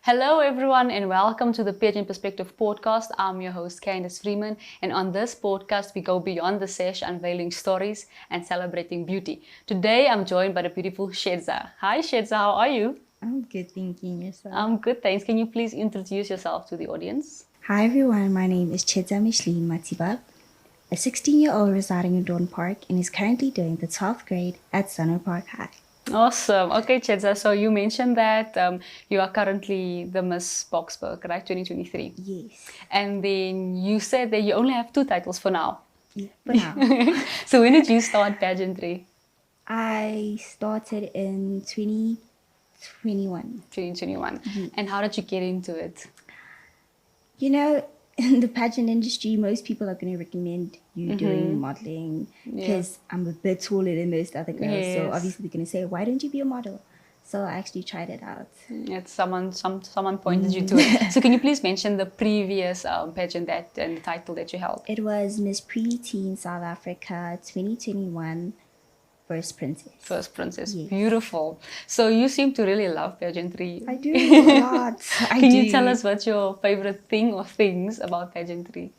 Hello everyone and welcome to the Pageant Perspective Podcast. I'm your host Candice Freeman, and on this podcast we go beyond the sesh, unveiling stories and celebrating beauty. Today I'm joined by the beautiful Tshedza. Hi Tshedza, how are you? I'm good, thinking yourself. I'm good, thanks. Can you please introduce yourself to the audience? Hi everyone, my name is Tshedza Mathivha, a 16-year-old residing in Dawn Park and is currently doing the 12th grade at Sunner Park High. Awesome. Okay, Tshedza, so you mentioned that you are currently the Miss Boksburg, right? 2023. Yes. And then you said that you only have 2 titles for now. Yeah, for now. So when did you start pageantry? I started in 2021. 2021. Yes. And how did you get into it? You know, in the pageant industry, most people are going to recommend you doing modeling because I'm a bit taller than most other girls. So obviously they're going to say, why don't you be a model? So I actually tried it out. It's someone pointed you to it. So can you please mention the previous pageant and the title that you held? It was Miss Teen South Africa 2021 First Princess. First Princess. Yes. Beautiful. So you seem to really love pageantry. I do a lot. Can you tell us what's your favorite thing or things about pageantry?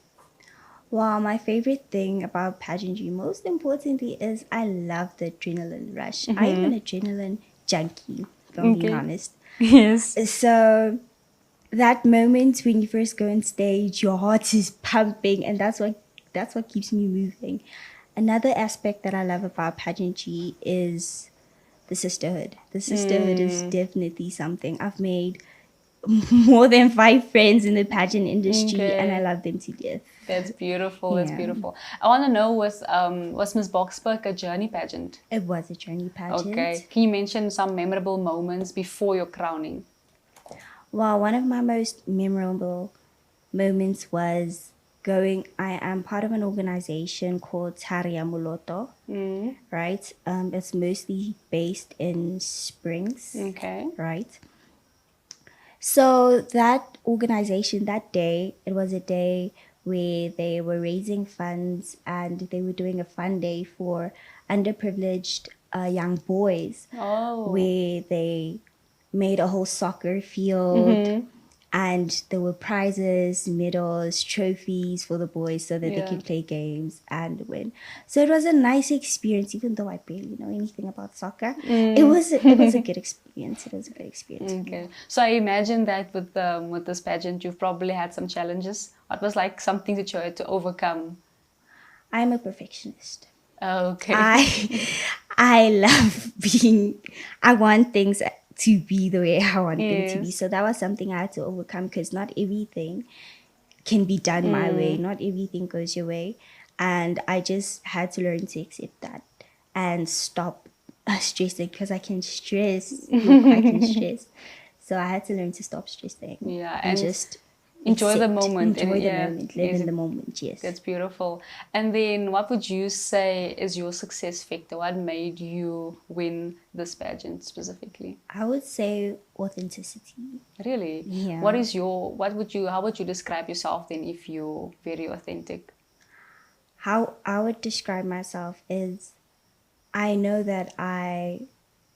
Well, my favorite thing about pageantry, most importantly, is I love the adrenaline rush. I'm an adrenaline junkie, if I'm being honest. Yes. So that moment when you first go on stage, your heart is pumping, and that's what keeps me moving. Another aspect that I love about pageantry is the sisterhood. The sisterhood is definitely something. I've made more than 5 friends in the pageant industry, and I love them to death. That's beautiful. That's beautiful. I want to know, was Miss Boksburg a journey pageant? It was a journey pageant. Okay. Can you mention some memorable moments before your crowning? Well, one of my most memorable moments was I am part of an organization called Tshedza Mathivha, right? It's mostly based in Springs, Okay. right? So that organization, that day, it was a day where they were raising funds and they were doing a fun day for underprivileged young boys, where they made a whole soccer field. And there were prizes, medals, trophies for the boys so that they could play games and win. So it was a nice experience, even though I barely know anything about soccer. It was a good experience. It was a good experience. Okay. So I imagine that with this pageant, you've probably had some challenges. What was like something that you had to overcome? I'm a perfectionist. Okay. I love I want things to be the way I want them to be. So that was something I had to overcome because not everything can be done my way. Not everything goes your way. And I just had to learn to accept that and stop stressing because I can stress. I can stress. So I had to learn to stop stressing. Yeah. And just enjoy the moment. Enjoy the moment. Live in the moment, yes. That's beautiful. And then what would you say is your success factor? What made you win this pageant specifically? I would say authenticity. Really? Yeah. How would you describe yourself then if you're very authentic? How I would describe myself is I know that I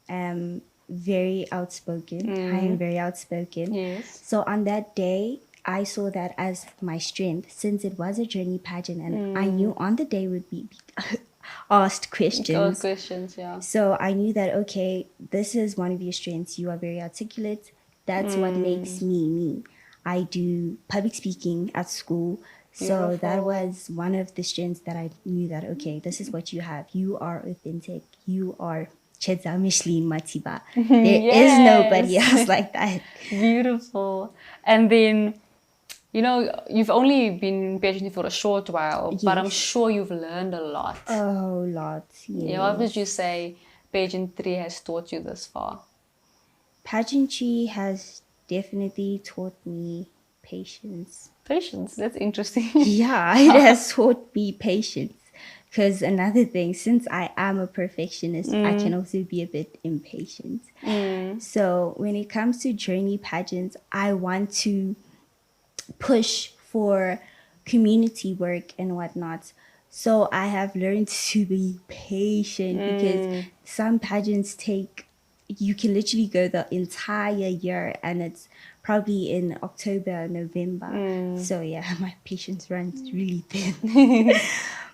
am very outspoken. I am very outspoken. Yes. So on that day, I saw that as my strength since it was a journey pageant and I knew on the day would be asked questions. Yeah. So I knew that, okay, this is one of your strengths. You are very articulate. That's what makes me me. I do public speaking at school. So that was one of the strengths that I knew that, okay, this is what you have. You are authentic. You are Tshedza Mathivha. There is nobody else like that. Beautiful. And then, you've only been pageantry for a short while, but I'm sure you've learned a lot. Oh, lots. Yes. Yeah, what would you say pageantry has taught you this far? Pageantry has definitely taught me patience. Patience, that's interesting. Yeah, it has taught me patience. Because another thing, since I am a perfectionist, I can also be a bit impatient. So when it comes to journey pageants, I want to push for community work and whatnot. So I have learned to be patient because some pageants you can literally go the entire year and it's probably in October or November. So yeah, my patience runs really thin.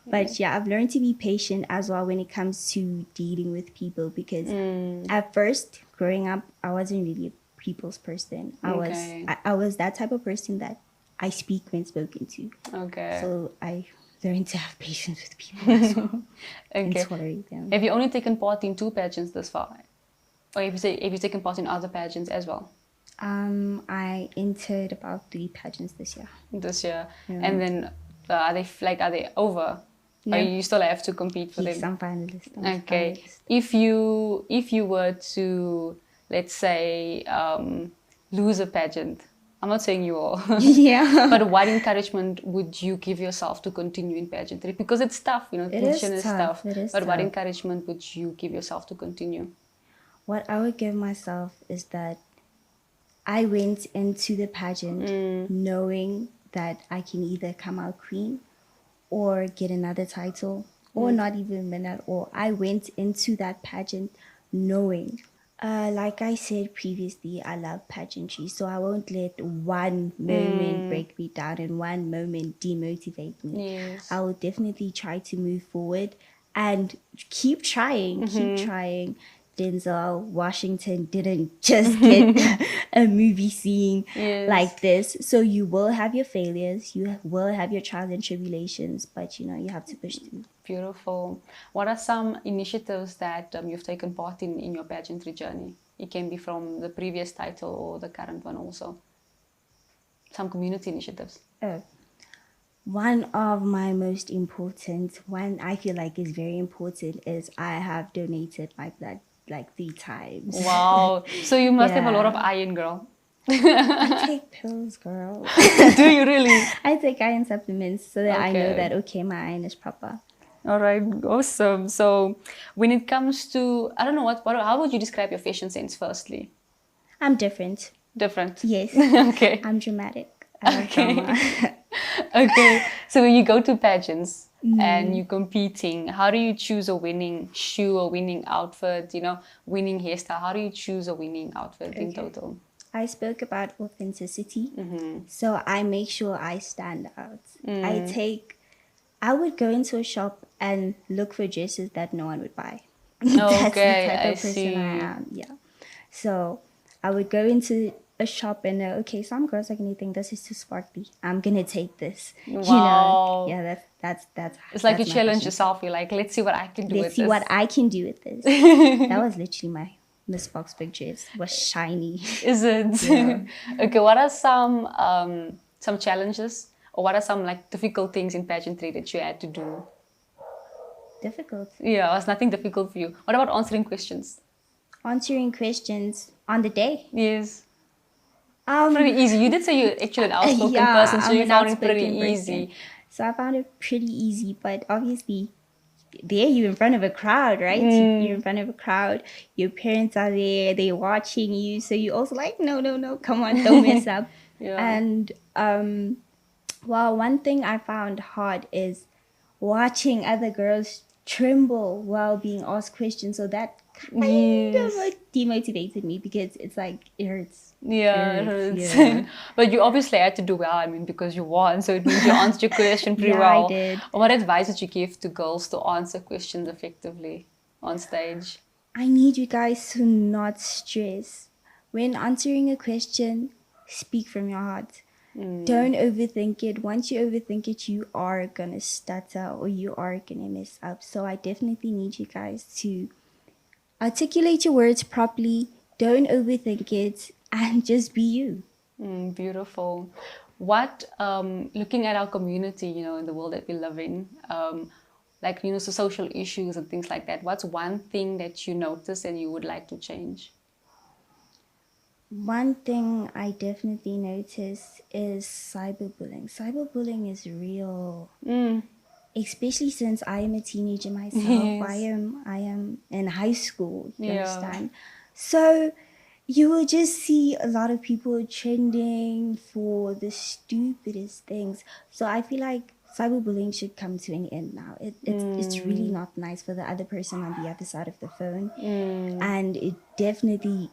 But yeah, I've learned to be patient as well when it comes to dealing with people because at first, growing up, I wasn't really a people's person. Okay. I was that type of person that I speak when spoken to. Okay. So I learned to have patience with people as well and Okay. tolerate them. Have you only taken part in 2 pageants this far? Or have you taken part in other pageants as well I entered about 3 pageants this year. this year? Yeah. And then are they over? No. Or you still have to compete for Yes, them? I'm finalist. Okay. If you were to, let's say, lose a pageant, I'm not saying you will. Yeah. But what encouragement would you give yourself to continue in pageantry? Because it's tough, competition is tough. It is But what tough. encouragement would you give yourself to continue? What I would give myself is that I went into the pageant knowing that I can either come out queen or get another title or not even win at all. I went into that pageant knowing. Like I said previously, I love pageantry, so I won't let one moment break me down and one moment demotivate me. Yes. I will definitely try to move forward and keep trying, keep trying. Denzel Washington didn't just get a movie scene like this. So you will have your failures, you will have your trials and tribulations, but you have to push through. Beautiful. What are some initiatives that you've taken part in your pageantry journey? It can be from the previous title or the current one also. Some community initiatives. One of my most important, one I feel like is very important, is I have donated my blood like 3 times. Wow. So you must have a lot of Yeah. iron, girl. I take pills, girl. Do you really? I take iron supplements so that I know Okay. that, okay, my iron is proper. All right, awesome. So when it comes to, I don't know, how would you describe your fashion sense firstly? I'm different. Different. Yes. Okay. I'm dramatic. I have Okay. drama. Okay. So when you go to pageants and you're competing, how do you choose a winning shoe, a winning outfit, winning hairstyle? How do you choose a winning outfit in total? I spoke about authenticity. So I make sure I stand out. I would go into a shop and look for dresses that no one would buy. That's Okay, the type I of person see. I am. Yeah. So I would go into a shop and know, okay, some girls are gonna think this is too sparkly. I'm gonna take this. Wow. Yeah, that's It's like you that's my challenge fashion. yourself. You're like, let's see what I can do with Let's see this. what I can do with this. That was literally my Miss Boksburg dress. Was shiny. Is it? Yeah. Okay, what are some challenges or what are some like difficult things in pageantry that you had to do? Difficult. Yeah, it was nothing difficult for you. What about answering questions? Answering questions on the day. Yes. Pretty easy. You did say you're actually an outspoken person, so I'm you an found it pretty outspoken person. easy. So I found it pretty easy, but obviously there you're in front of a crowd, right? You're in front of a crowd. Your parents are there. They're watching you. So you also like, no, come on, don't mess up. Yeah. And well, one thing I found hard is watching other girls tremble while being asked questions. So that kind of demotivated me because it's like, it hurts. Yeah, it hurts. Yeah. But you obviously had to do well, because you won, so it means you answered your question pretty Yeah, well. I did. What advice would you give to girls to answer questions effectively on stage? I need you guys to not stress. When answering a question, speak from your heart. Don't overthink it. Once you overthink it, you are gonna stutter or you are gonna mess up. So I definitely need you guys to articulate your words properly. Don't overthink it and just be you. Beautiful. What, looking at our community, in the world that we live in, like, so social issues and things like that, what's one thing that you notice and you would like to change? One thing I definitely notice is cyberbullying. Cyberbullying is real. Especially since I am a teenager myself. Yes. I am in high school, you Yeah. understand? So you will just see a lot of people trending for the stupidest things. So I feel like cyberbullying should come to an end now. It's really not nice for the other person on the other side of the phone. And it definitely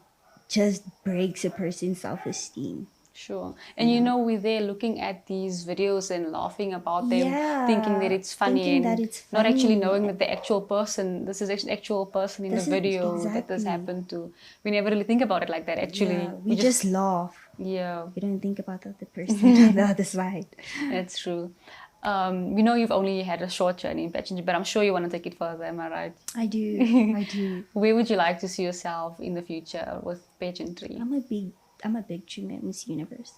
just breaks a person's self-esteem. Sure. And we're there looking at these videos and laughing about them, thinking that it's funny Thinking and that it's not actually funny. knowing that the actual person, this is an actual person in the This is- video that this exactly. happened to. We never really think about it like that, actually. Yeah, we just laugh. Yeah, We don't think about the other person on the other side. that's true. We know you've only had a short journey in pageantry, but I'm sure you want to take it further, am I right? I do. I do. Where would you like to see yourself in the future with pageantry? I'm a big dreamer at Miss Universe.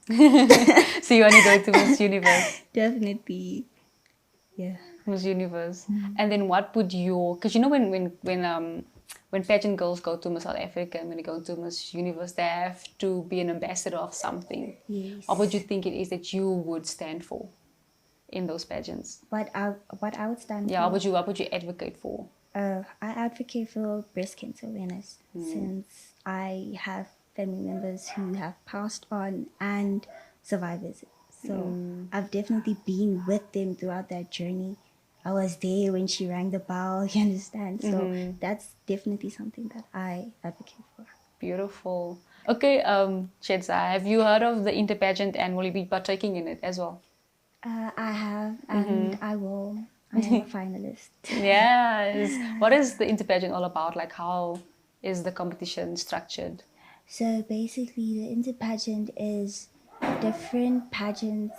So you want to go to Miss Universe? Definitely. Yeah. Miss Universe. And then what would because when pageant girls go to Miss South Africa and when they go to Miss Universe, they have to be an ambassador of something. Yes. What would you think it is that you would stand for in those pageants? What I would stand Yeah, for. what would you advocate for? I advocate for breast cancer awareness since I have family members who have passed on and survivors. So I've definitely been with them throughout that journey. I was there when she rang the bell, you understand? So that's definitely something that I advocate for. Beautiful. Okay, Tshedza, have you heard of the Interpageant and will you be partaking in it as well? I have, and I will. I am a finalist. Yes. What is the Interpageant all about? Like, how is the competition structured? So basically, the interpageant is different pageants.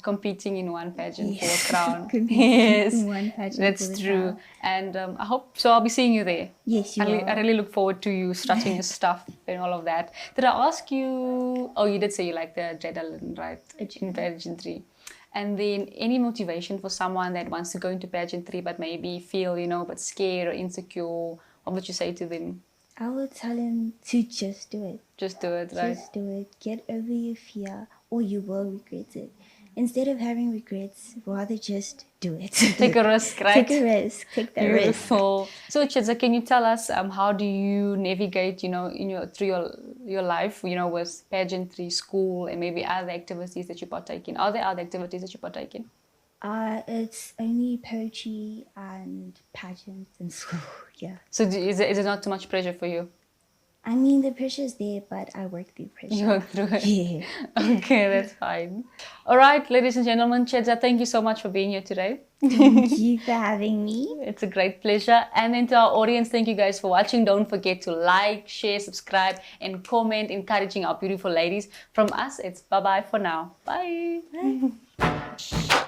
Competing in one pageant for Yes. a crown. Competing Yes, in one pageant for that's the true. crown. And I hope so. I'll be seeing you there. Yes, you I are. really look forward to you strutting your stuff and all of that. Did I ask you? Oh, you did say you like the adrenaline, right? In pageantry. And then any motivation for someone that wants to go into pageantry but maybe feel, a bit scared or insecure, what would you say to them? I would tell him to just do it. Just do it, right? Just do it. Get over your fear, or you will regret it. Instead of having regrets, rather just do it. Take a risk, right? Take a risk. Take that risk. Beautiful. So, Tshedza, can you tell us how do you navigate, through your life, with pageantry, school, and maybe other activities that you partake in? Are there other activities that you partake in? It's only poetry and pageants and school. Yeah. So, is it not too much pressure for you? I mean, the pressure's there, but I work through pressure. You work through it. Yeah. Okay, that's fine. All right, ladies and gentlemen, Tshedza, thank you so much for being here today. Thank you for having me. It's a great pleasure. And then to our audience, thank you guys for watching. Don't forget to like, share, subscribe, and comment, encouraging our beautiful ladies. From us, it's bye-bye for now. Bye. Bye.